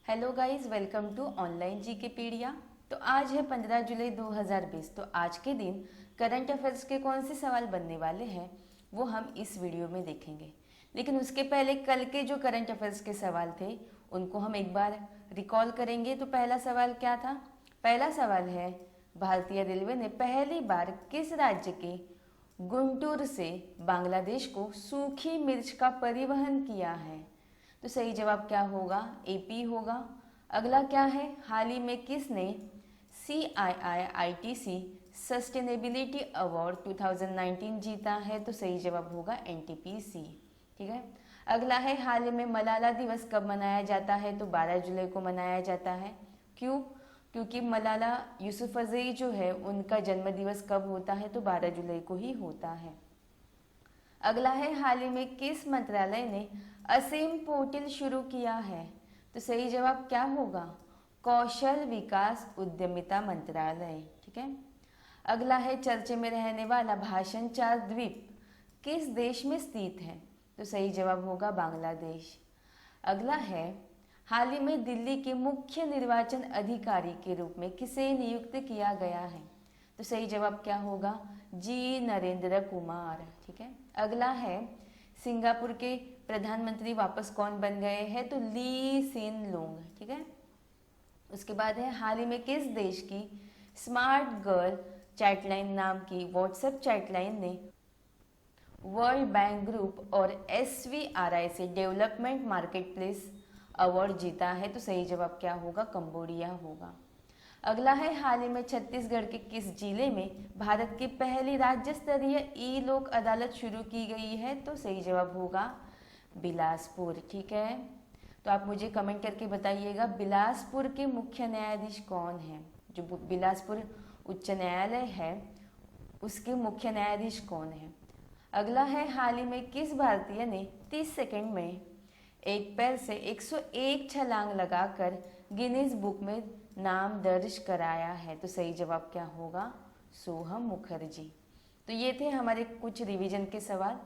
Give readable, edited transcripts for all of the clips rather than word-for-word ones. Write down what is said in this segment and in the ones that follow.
Hello guys, welcome to online GKpedia. तो आज है 15 जुलाई 2020। तो आज के दिन करंट अफेयर्स के कौन से सवाल बनने वाले हैं वो हम इस वीडियो में देखेंगे। लेकिन उसके पहले कल के जो करंट अफेयर्स के सवाल थे उनको हम एक बार रिकॉल करेंगे। तो पहला सवाल क्या था? पहला सवाल है, भारतीय रेलवे ने पहली बार किस राज्य के गुंटूर से बांग्लादेश को सूखी मिर्च का परिवहन किया है? तो सही जवाब क्या होगा? एपी होगा। अगला क्या है, हाल ही में किसने CII-ITC सस्टेनेबिलिटी अवार्ड 2019 जीता है? तो सही जवाब होगा NTPC। ठीक है। अगला है, हाल ही में मलाला दिवस कब मनाया जाता है? तो 12 जुलाई को मनाया जाता है। क्यों? क्योंकि मलाला यूसुफजई जो है उनका जन्म दिवस कब होता है? तो 12 जुलाई को ही होता है। अगला है, हाल ही में किस मंत्रालय ने असीम पोर्टल शुरू किया है? तो सही जवाब क्या होगा? कौशल विकास उद्यमिता मंत्रालय। ठीक है। अगला है, चर्चे में रहने वाला भाषण 4 द्वीप किस देश में स्थित है? तो सही जवाब होगा बांग्लादेश। अगला है, हाल ही में दिल्ली के मुख्य निर्वाचन अधिकारी के रूप में किसे नियुक्त किया गया है? तो सही जवाब क्या होगा? जी नरेंद्र कुमार। ठीक है। अगला है, सिंगापुर के प्रधानमंत्री वापस कौन बन गए हैं? तो ली सिन लूंग। ठीक है। उसके बाद है, हाल ही में किस देश की स्मार्ट गर्ल चैटलाइन नाम की व्हाट्सएप चैटलाइन ने वर्ल्ड बैंक ग्रुप और SVRI से डेवलपमेंट मार्केटप्लेस अवार्ड जीता है? तो सही जवाब क्या होगा? कंबोडिया होगा। अगला है, हाल ही में छत्तीसगढ़ के किस जिले में भारत की पहली राज्य स्तरीय ई लोक अदालत शुरू की गई है? तो सही जवाब होगा बिलासपुर। ठीक है। तो आप मुझे कमेंट करके बताइएगा बिलासपुर के मुख्य न्यायाधीश कौन है? जो बिलासपुर उच्च न्यायालय है उसके मुख्य न्यायाधीश कौन है? अगला है, हाल ही में किस भारतीय ने 30 सेकंड में एक पैर से 101 छलांग लगाकर गिनीज बुक में नाम दर्ज कराया है? तो सही जवाब क्या होगा? सोहम मुखर्जी। तो ये थे हमारे कुछ रिवीजन के सवाल।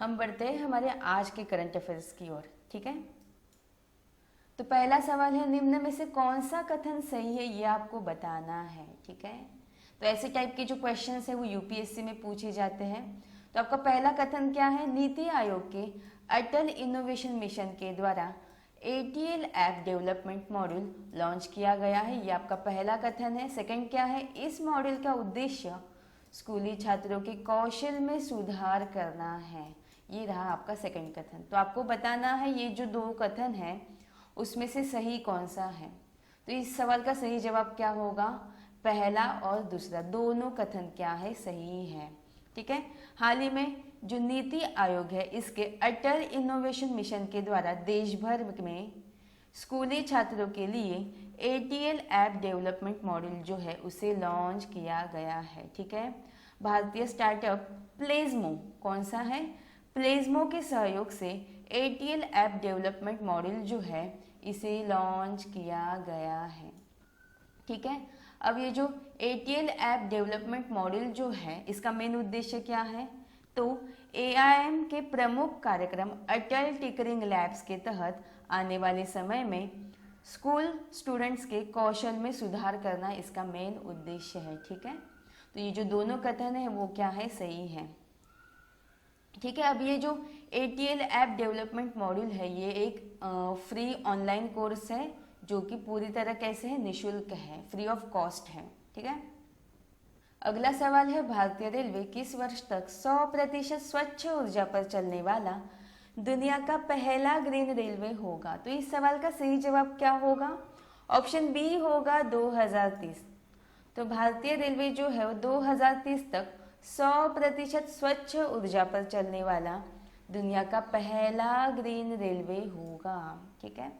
हम बढ़ते हैं हमारे आज के करंट अफेयर्स की ओर। ठीक है। तो पहला सवाल है, निम्न में से कौन सा कथन सही है ये आपको बताना है। ठीक है। तो ऐसे टाइप के जो क्वेश्चंस है वो UPSC में पूछे जाते हैं। तो आपका पहला कथन क्या है? नीति आयोग के अटल इनोवेशन मिशन के द्वारा ATL app development module launch किया गया है। ये आपका पहला कथन है। सेकंड क्या है? इस मॉड्यूल का उद्देश्य स्कूली छात्रों के कौशल में सुधार करना है। ये रहा आपका सेकंड कथन। तो आपको बताना है ये जो दो कथन है उसमें से सही कौन सा है। तो इस सवाल का सही जवाब क्या होगा? पहला और दूसरा दोनों कथन क्या है? सही है। ठीक है। हाल ही में जो नीति आयोग है इसके अटल इनोवेशन मिशन के द्वारा देश भर में स्कूली छात्रों के लिए ATL ऐप डेवलपमेंट मॉड्यूल जो है उसे लॉन्च किया गया है। ठीक है। भारतीय स्टार्टअप प्लेजमो कौन सा है? प्लेजमो के सहयोग से ATL ऐप डेवलपमेंट मॉड्यूल जो है इसे लॉन्च किया गया है। ठीक है। अब ये जो ATL ऐप डेवलपमेंट मॉड्यूल जो है इसका मेन उद्देश्य क्या है? तो AIM के प्रमुख कार्यक्रम अटल टिंकरिंग लैब्स के तहत आने वाले समय में स्कूल स्टूडेंट्स के कौशल में सुधार करना इसका मेन उद्देश्य है। ठीक है। तो ये जो दोनों कथन है वो क्या है? सही है। ठीक है। अब ये जो ATL ऐप डेवलपमेंट मॉड्यूल है ये एक फ्री ऑनलाइन कोर्स है जो कि पूरी तरह कैसे है? निःशुल्क है, फ्री ऑफ कॉस्ट है। ठीक है। अगला सवाल है, भारतीय रेलवे किस वर्ष तक 100% स्वच्छ ऊर्जा पर चलने वाला दुनिया का पहला ग्रीन रेलवे होगा? तो इस सवाल का सही जवाब क्या होगा? ऑप्शन बी होगा 2030। तो भारतीय रेलवे जो है वो 2030 तक 100% स्वच्छ ऊर्जा पर चलने वाला दुनिया का पहला ग्रीन रेलवे होगा। ठीक है।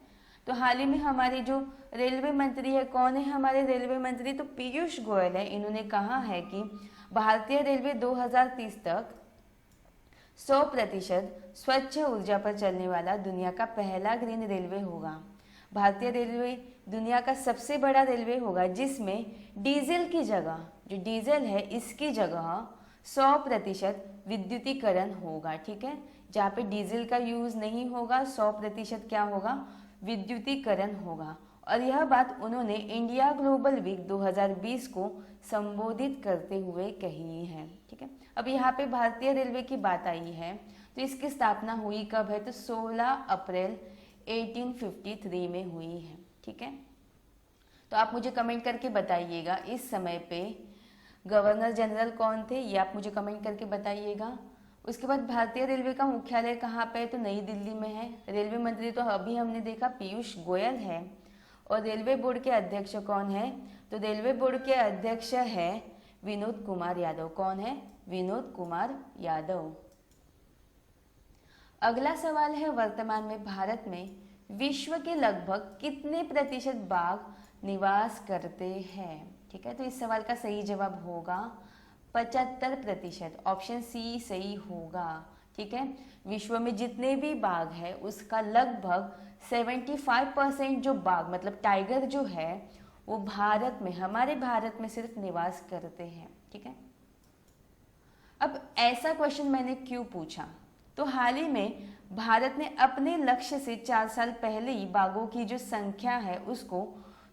तो हाल ही में हमारे जो रेलवे मंत्री है, कौन है हमारे रेलवे मंत्री? तो पीयूष गोयल है। इन्होंने कहा है कि भारतीय रेलवे 2030 तक 100% स्वच्छ ऊर्जा पर चलने वाला दुनिया का पहला ग्रीन रेलवे होगा। भारतीय रेलवे दुनिया का सबसे बड़ा रेलवे होगा जिसमें डीजल की जगह, जो डीजल है इसकी जगह 100% विद्युतीकरण होगा। ठीक है। जहाँ पे डीजल का यूज नहीं होगा 100% क्या होगा? विद्युतीकरण होगा। और यह बात उन्होंने इंडिया ग्लोबल वीक 2020 को संबोधित करते हुए कही है। ठीक है, अब यहाँ पे भारतीय रेलवे की बात आई है, तो इसकी स्थापना हुई कब है, तो 16 अप्रैल 1853 में हुई है। ठीक है, तो आप मुझे कमेंट करके बताइएगा इस समय पे गवर्नर जनरल कौन थे, ये आप मुझे कमेंट करके बताइएगा। उसके बाद भारतीय रेलवे का मुख्यालय कहाँ पे है, तो नई दिल्ली में है। रेलवे मंत्री तो अभी हमने देखा पीयूष गोयल है। और रेलवे बोर्ड के अध्यक्ष कौन है, तो रेलवे बोर्ड के अध्यक्ष है विनोद कुमार यादव। कौन है, विनोद कुमार यादव। अगला सवाल है, वर्तमान में भारत में विश्व के लगभग कितने प्रतिशत बाघ निवास करते हैं। ठीक है, तो इस सवाल का सही जवाब होगा 75%। ऑप्शन सी सही होगा। ठीक है, विश्व में जितने भी बाघ है उसका लगभग 75% जो बाघ मतलब टाइगर जो है वो भारत में, हमारे भारत में सिर्फ निवास करते हैं। ठीक है, अब ऐसा क्वेश्चन मैंने क्यों पूछा, तो हाल ही में भारत ने अपने लक्ष्य से 4 साल पहले ही बाघों की जो संख्या है उसको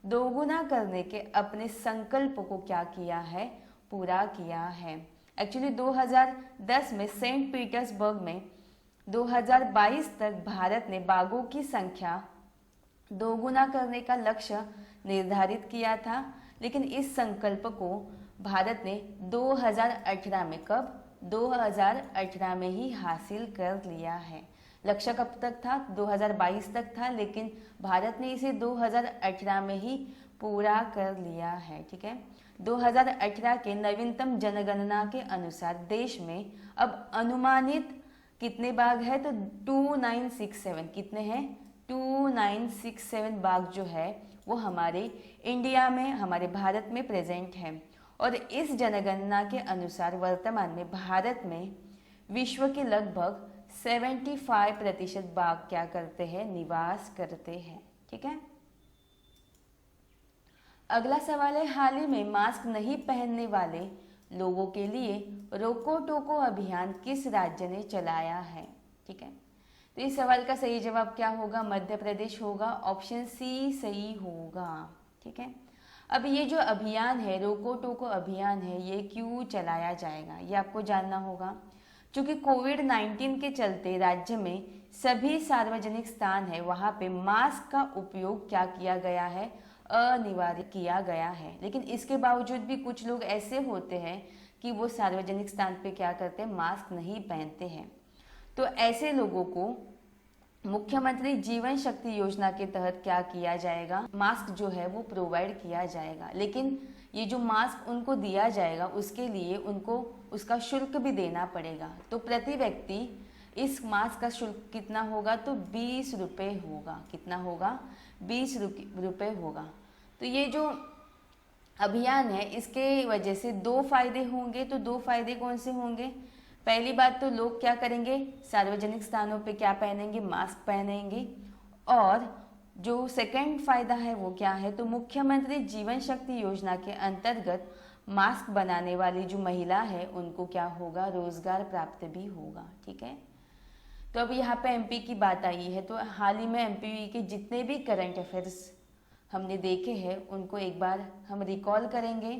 दोगुना करने के अपने संकल्प को क्या किया है, पूरा किया है। एक्चुअली 2010 में सेंट पीटर्सबर्ग में 2022 तक भारत ने बाघों की संख्या दोगुना करने का लक्ष्य निर्धारित किया था, लेकिन इस संकल्प को भारत ने 2018 में, कब, 2018 में ही हासिल कर लिया है। लक्ष्य कब तक था, 2022 तक था, लेकिन भारत ने इसे 2018 में ही पूरा कर लिया है। ठीक है, 2018 के नवीनतम जनगणना के अनुसार देश में अब अनुमानित कितने बाघ है, तो 2967। कितने हैं, 2967 बाघ जो है वो हमारे इंडिया में, हमारे भारत में प्रेजेंट है। और इस जनगणना के अनुसार वर्तमान में भारत में विश्व के लगभग 75% बाघ क्या करते हैं, निवास करते हैं। ठीक है, अगला सवाल है, हाल ही में मास्क नहीं पहनने वाले लोगों के लिए रोको टोको अभियान किस राज्य ने चलाया है। ठीक है, तो इस सवाल का सही जवाब क्या होगा, मध्य प्रदेश होगा। ऑप्शन सी सही होगा। ठीक है, अब ये जो अभियान है, रोको टोको अभियान है, ये क्यों चलाया जाएगा, ये आपको जानना होगा। क्योंकि कोविड-19 के चलते राज्य में सभी सार्वजनिक स्थान है वहाँ पे मास्क का उपयोग क्या किया गया है, अनिवार्य किया गया है। लेकिन इसके बावजूद भी कुछ लोग ऐसे होते हैं कि वो सार्वजनिक स्थान पे क्या करते हैं, मास्क नहीं पहनते हैं। तो ऐसे लोगों को मुख्यमंत्री जीवन शक्ति योजना के तहत क्या किया जाएगा, मास्क जो है वो प्रोवाइड किया जाएगा। लेकिन ये जो मास्क उनको दिया जाएगा उसके लिए उनको उसका शुल्क भी देना पड़ेगा। तो प्रति व्यक्ति इस मास्क का शुल्क कितना होगा, तो 20 रुपये होगा। कितना होगा, 20 रुपये होगा। तो ये जो अभियान है इसके वजह से 2 फायदे होंगे। तो 2 फायदे कौन से होंगे, पहली बात तो लोग क्या करेंगे, सार्वजनिक स्थानों पे क्या पहनेंगे, मास्क पहनेंगे। और जो सेकंड फायदा है वो क्या है, तो मुख्यमंत्री जीवन शक्ति योजना के अंतर्गत मास्क बनाने वाली जो महिला है उनको क्या होगा, रोजगार प्राप्त भी होगा। ठीक है, तो अब यहाँ पे एमपी की बात आई है, तो हाल ही में एमपी के जितने भी करंट अफेयर्स हमने देखे हैं उनको एक बार हम रिकॉल करेंगे।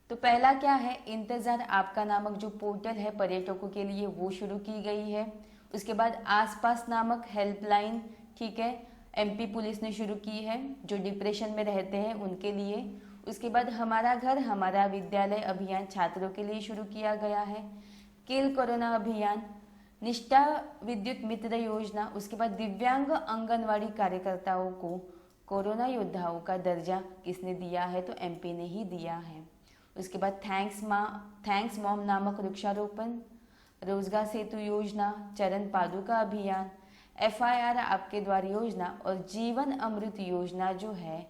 तो पहला क्या है, इंतजार आपका नामक जो पोर्टल है पर्यटकों के लिए वो शुरू की गई है। उसके बाद आसपास नामक हेल्पलाइन, ठीक है, एमपी पुलिस ने शुरू की है जो डिप्रेशन में रहते हैं उनके लिए। उसके बाद हमारा घर हमारा विद्यालय अभियान छात्रों के लिए शुरू किया गया है। किल कोरोना अभियान, निष्ठा विद्युत मित्र योजना। उसके बाद दिव्यांग आंगनवाड़ी कार्यकर्ताओं को कोरोना योद्धाओं का दर्जा किसने दिया है, तो एमपी ने ही दिया है। उसके बाद थैंक्स मॉम नामक वृक्षारोपण, रोजगार सेतु योजना, चरण पादुका अभियान, FIR आपके द्वार योजना और जीवन अमृत योजना जो है,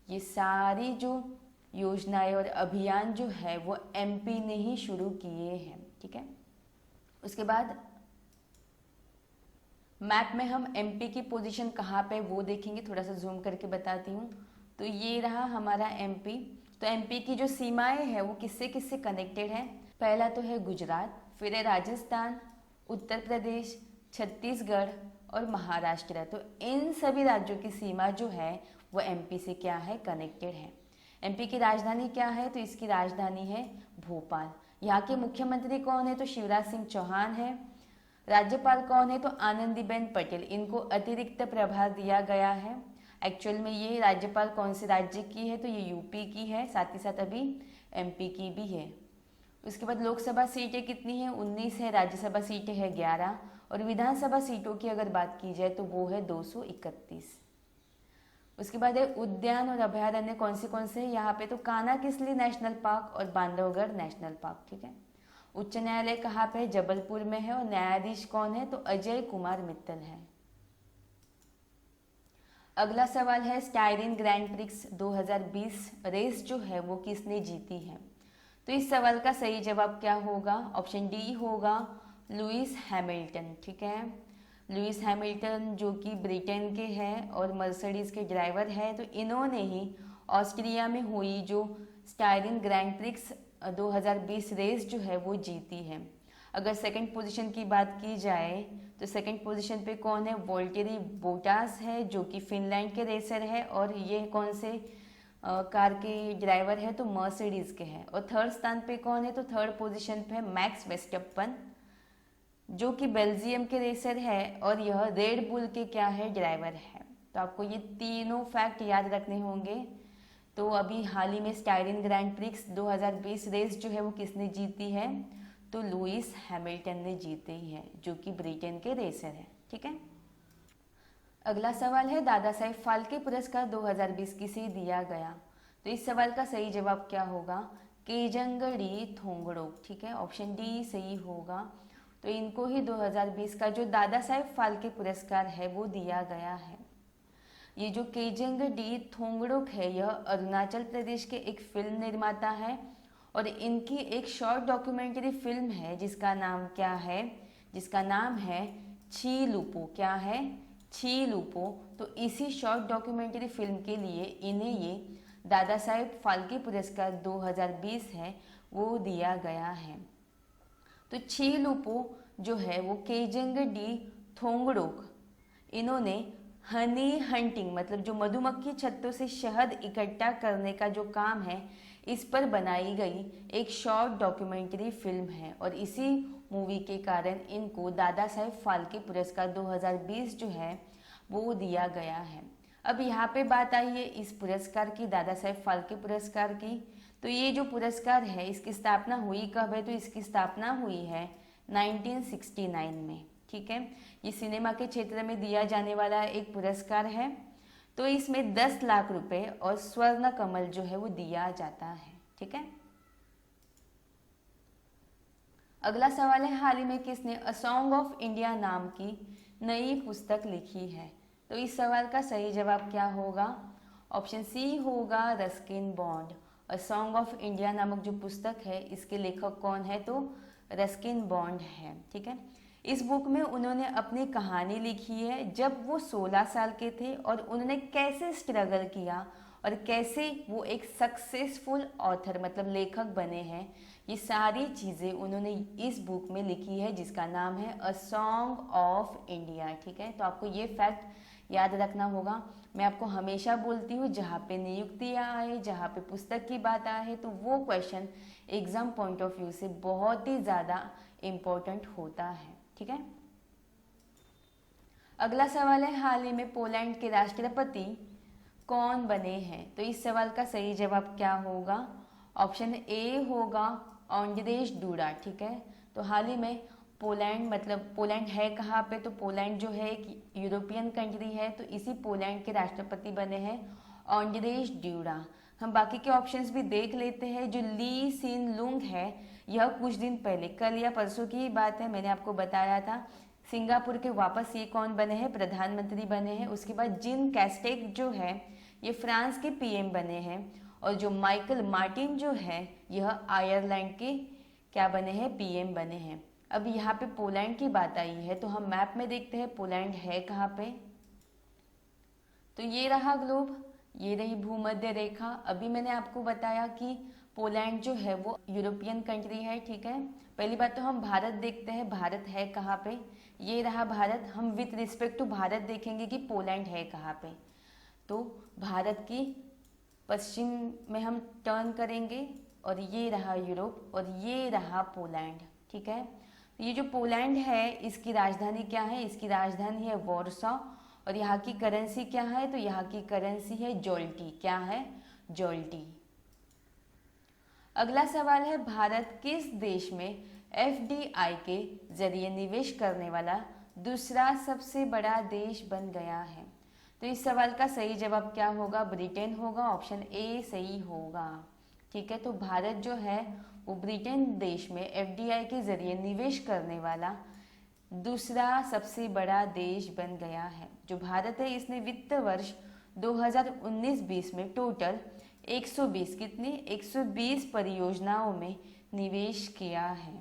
ये सारी जो योजनाएं और अभियान जो है वो एमपी ने ही शुरू किए हैं। ठीक है, उसके बाद मैप में हम एमपी की पोजीशन कहाँ पे वो देखेंगे, थोड़ा सा जूम करके बताती हूँ। तो ये रहा हमारा एमपी। तो एमपी की जो सीमाएं हैं वो किससे किससे कनेक्टेड है, पहला तो है गुजरात, फिर है राजस्थान, उत्तर प्रदेश, छत्तीसगढ़, और महाराष्ट्र। तो इन सभी राज्यों की सीमा जो है वो एमपी से क्या है, कनेक्टेड है। एमपी की राजधानी क्या है, तो इसकी राजधानी है भोपाल। यहाँ के मुख्यमंत्री कौन है, तो शिवराज सिंह चौहान है। राज्यपाल कौन है, तो आनंदीबेन पटेल। इनको अतिरिक्त प्रभार दिया गया है। एक्चुअल में ये राज्यपाल कौन से राज्य की है, तो ये यूपी की है, साथ ही साथ अभी एमपी की भी है। उसके बाद लोकसभा सीटें कितनी है, 19 है। राज्यसभा सीटें है 11 और विधानसभा सीटों की अगर बात की जाए तो वो है 231। उसके बाद है उद्यान और अभयारण्य कौन से है यहाँ पे, तो कान्हा-किसली नेशनल पार्क और बांधवगढ़ नेशनल पार्क। ठीक है। उच्च न्यायालय कहाँ पे है, जबलपुर में है और न्यायाधीश कौन है, तो अजय कुमार मित्तल है। अगला सवाल है स्टाइरिन ग्रैंड प्रिक्स 2020 रेस जो है वो किसने जीती है। तो इस सवाल का सही जवाब क्या होगा, ऑप्शन डी होगा लुइस हैमिल्टन। ठीक है, लुइस हैमिल्टन जो कि ब्रिटेन के हैं और मर्सिडीज के ड्राइवर है। तो इन्होंने ही ऑस्ट्रिया में हुई जो स्टाइरिन ग्रैंड प्रिक्स 2020 रेस जो है वो जीती है। अगर सेकंड पोजीशन की बात की जाए तो सेकंड पोजीशन पे कौन है, वोल्टेरी बोटास है जो कि फिनलैंड के रेसर है और ये कौन से कार के ड्राइवर है, तो मर्सिडीज के हैं। और थर्ड स्थान पे कौन है, तो थर्ड पोजीशन पे मैक्स वेस्टप्पन जो कि बेल्जियम के रेसर है और यह रेड बुल के क्या है, ड्राइवर है। तो आपको ये तीनों फैक्ट याद रखने होंगे। तो अभी हाल ही में स्टाइरिन ग्रैंड प्रिक्स 2020 रेस जो है वो किसने जीती है, तो लुइस हैमिल्टन ने जीती है जो कि ब्रिटेन के रेसर है। ठीक है। अगला सवाल है दादा साहेब फाल्के पुरस्कार 2020 किसे दिया गया। तो इस सवाल का सही जवाब क्या होगा, केजंगडी थोंगड़ोक। ठीक है, ऑप्शन डी सही होगा। तो इनको ही 2020 का जो दादा साहेब फाल्के पुरस्कार है वो दिया गया है। ये जो केजंगडी थोंगड़ोक है यह अरुणाचल प्रदेश के एक फिल्म निर्माता है और इनकी एक शॉर्ट डॉक्यूमेंट्री फिल्म है जिसका नाम क्या है, जिसका नाम है छी लुपो। क्या है, छी लुपो। तो इसी शॉर्ट डॉक्यूमेंट्री फिल्म के लिए इन्हें ये दादा साहेब फाल्के पुरस्कार 2020 है वो दिया गया है। तो छी लुपो जो है वो केजंगडी थोंगड़ोक, इन्होंने हनी हंटिंग मतलब जो मधुमक्खी छत्तों से शहद इकट्ठा करने का जो काम है इस पर बनाई गई एक शॉर्ट डॉक्यूमेंट्री फिल्म है और इसी मूवी के कारण इनको दादा साहेब फाल्के पुरस्कार 2020 जो है वो दिया गया है। अब यहाँ पे बात आई है इस पुरस्कार की, दादा साहेब फाल्के पुरस्कार की। तो ये जो पुरस्कार है इसकी स्थापना हुई कब है, तो इसकी स्थापना हुई है 1969 में। ठीक है, ये सिनेमा के क्षेत्र में दिया जाने वाला एक पुरस्कार है। तो इसमें 10 लाख रुपए और स्वर्ण कमल जो है वो दिया जाता है। ठीक है। अगला सवाल है हाल ही में किसने अ सॉन्ग ऑफ इंडिया नाम की नई पुस्तक लिखी है। तो इस सवाल का सही जवाब क्या होगा, ऑप्शन सी होगा Ruskin bond. A song of India नामक जो पुस्तक है इसके लेखक कौन है, तो रस्किन बॉन्ड है। ठीक है, इस बुक में उन्होंने अपनी कहानी लिखी है जब वो 16 साल के थे और उन्होंने कैसे स्ट्रगल किया और कैसे वो एक सक्सेसफुल ऑथर मतलब लेखक बने हैं। ये सारी चीज़ें उन्होंने इस बुक में लिखी है जिसका नाम है अ सॉन्ग ऑफ इंडिया। ठीक है, तो आपको ये फैक्ट याद रखना होगा। मैं आपको हमेशा बोलती हूँ जहाँ पे नियुक्तियाँ आए, जहाँ पे पुस्तक की बात आए तो वो question exam point of view से बहुत ही ज़्यादा इम्पोर्टेंट होता है। ठीक है। अगला सवाल है हाल ही में पोलैंड के राष्ट्रपति कौन बने हैं। तो इस सवाल का सही जवाब क्या होगा, ऑप्शन ए होगा आंद्रेज डूडा। ठीक है, तो हाल ही में पोलैंड मतलब पोलैंड है कहाँ पे, तो पोलैंड जो है एक यूरोपियन कंट्री है। तो इसी पोलैंड के राष्ट्रपति बने हैं आंद्रेज डूडा। हम बाकी के ऑप्शंस भी देख लेते हैं। जो ली सिन लुंग है यह कुछ दिन पहले कल या परसों की ही बात है, मैंने आपको बताया था सिंगापुर के वापस ये कौन बने हैं, प्रधानमंत्री बने हैं। उसके बाद जिन कैस्टेक जो है ये फ्रांस के पीएम बने हैं और जो माइकल मार्टिन जो है यह आयरलैंड के क्या बने हैं, पीएम बने हैं। अब यहाँ पे पोलैंड की बात आई है तो हम मैप में देखते हैं पोलैंड है कहाँ पे। तो ये रहा ग्लोब, ये रही भूमध्य रेखा। अभी मैंने आपको बताया कि पोलैंड जो है वो यूरोपियन कंट्री है। ठीक है, पहली बात तो हम भारत देखते हैं, भारत है कहाँ पे, ये रहा भारत। हम विथ रिस्पेक्ट टू भारत देखेंगे कि पोलैंड है कहाँ पे, तो भारत की पश्चिम में हम टर्न करेंगे और ये रहा यूरोप और ये रहा पोलैंड, ठीक है। तो ये जो पोलैंड है इसकी राजधानी क्या है, इसकी राजधानी है वॉर्सो और यहाँ की करेंसी क्या है, तो यहाँ की करेंसी है जोल्टी। क्या है, जोल्टी। अगला सवाल है, भारत किस देश में एफडीआई के जरिए निवेश करने वाला दूसरा सबसे बड़ा देश बन गया है। तो इस सवाल का सही जवाब क्या होगा, ब्रिटेन होगा। ऑप्शन ए सही होगा, ठीक है। तो भारत जो है वो ब्रिटेन देश में एफडीआई के जरिए निवेश करने वाला दूसरा सबसे बड़ा देश बन गया है। जो भारत है इसने वित्त वर्ष 2019-20 में टोटल 120 कितनी 120 परियोजनाओं में निवेश किया है।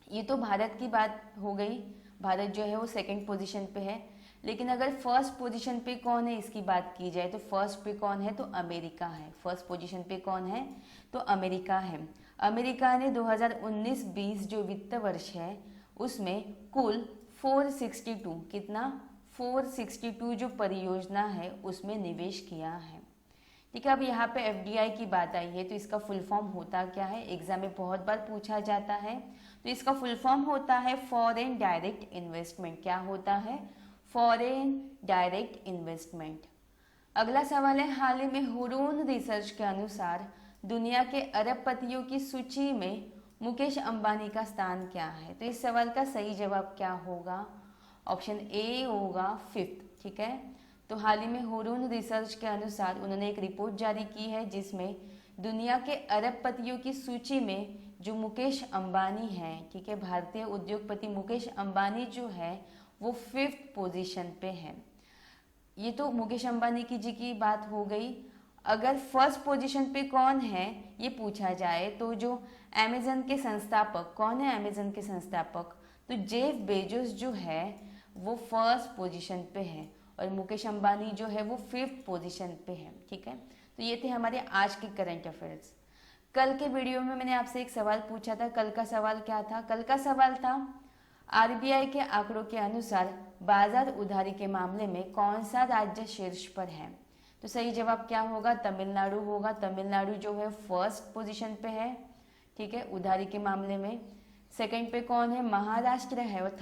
ये तो भारत की बात हो गई, भारत जो है वो सेकंड पोजीशन पे है। लेकिन अगर फर्स्ट पोजीशन पे कौन है इसकी बात की जाए तो फर्स्ट पे कौन है, तो अमेरिका है। फर्स्ट पोजीशन पे कौन है, तो अमेरिका है। अमेरिका ने 2019-20 जो वित्त वर्ष है उसमें कुल 462 कितना 462 जो परियोजना है उसमें निवेश किया है, ठीक है। अब यहाँ पे एफडीआई की बात आई है तो इसका फुल फॉर्म होता क्या है, एग्जाम में बहुत बार पूछा जाता है। तो इसका फुल फॉर्म होता है फॉरेन डायरेक्ट इन्वेस्टमेंट। क्या होता है, फॉरेन डायरेक्ट इन्वेस्टमेंट। अगला सवाल है, हाल ही में हुरून रिसर्च के अनुसार दुनिया के अरबपतियों की सूची में मुकेश अंबानी का स्थान क्या है। तो इस सवाल का सही जवाब क्या होगा, ऑप्शन ए होगा 5th, ठीक है। तो हाल ही में हुरून रिसर्च के अनुसार उन्होंने एक रिपोर्ट जारी की है जिसमें दुनिया के अरबपतियों की सूची में जो मुकेश अंबानी हैं, ठीक है, भारतीय उद्योगपति मुकेश अंबानी जो है वो 5th पोजीशन पे है। ये तो मुकेश अंबानी की बात हो गई। अगर फर्स्ट पोजीशन पे कौन है ये पूछा जाए तो जो अमेजन के संस्थापक, कौन है अमेजन के संस्थापक, तो जेफ बेजोस जो है वो फर्स्ट पोजीशन पे है और मुकेश अंबानी जो है वो 5th पोजीशन पे है, ठीक है। तो ये थे हमारे आज के करंट अफेयर्स। कल के वीडियो में मैंने आपसे एक सवाल पूछा था, कल का सवाल क्या था, कल का सवाल था आरबीआई के आंकड़ों के अनुसार बाजार उधारी के मामले में कौन सा राज्य शीर्ष पर है। तो सही जवाब क्या होगा, तमिलनाडु होगा। तमिलनाडु जो है फर्स्ट पोजीशन पे है, ठीक है, उधारी के मामले में। सेकंड पे कौन है, महाराष्ट्र है। और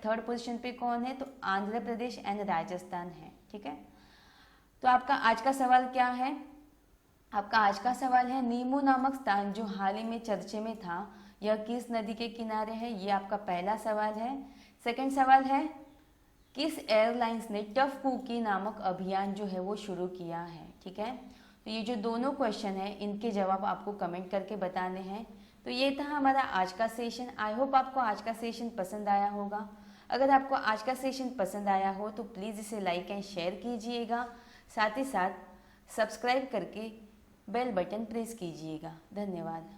थर्ड पोजीशन पे कौन है, तो आंध्र प्रदेश एंड राजस्थान है, ठीक है। तो आपका आज का सवाल क्या है, आपका आज का सवाल है नीमू नामक स्थान जो हाल ही में चर्चे में था यह किस नदी के किनारे है, ये आपका पहला सवाल है। सेकंड सवाल है किस एयरलाइंस ने टफ कुकी नामक अभियान जो है वो शुरू किया है, ठीक है। तो ये जो दोनों क्वेश्चन है इनके जवाब आपको कमेंट करके बताने हैं। तो ये था हमारा आज का सेशन। आई होप आपको आज का सेशन पसंद आया होगा। अगर आपको आज का सेशन पसंद आया हो तो प्लीज़ इसे लाइक एंड शेयर कीजिएगा, साथ ही साथ सब्सक्राइब करके बेल बटन प्रेस कीजिएगा। धन्यवाद।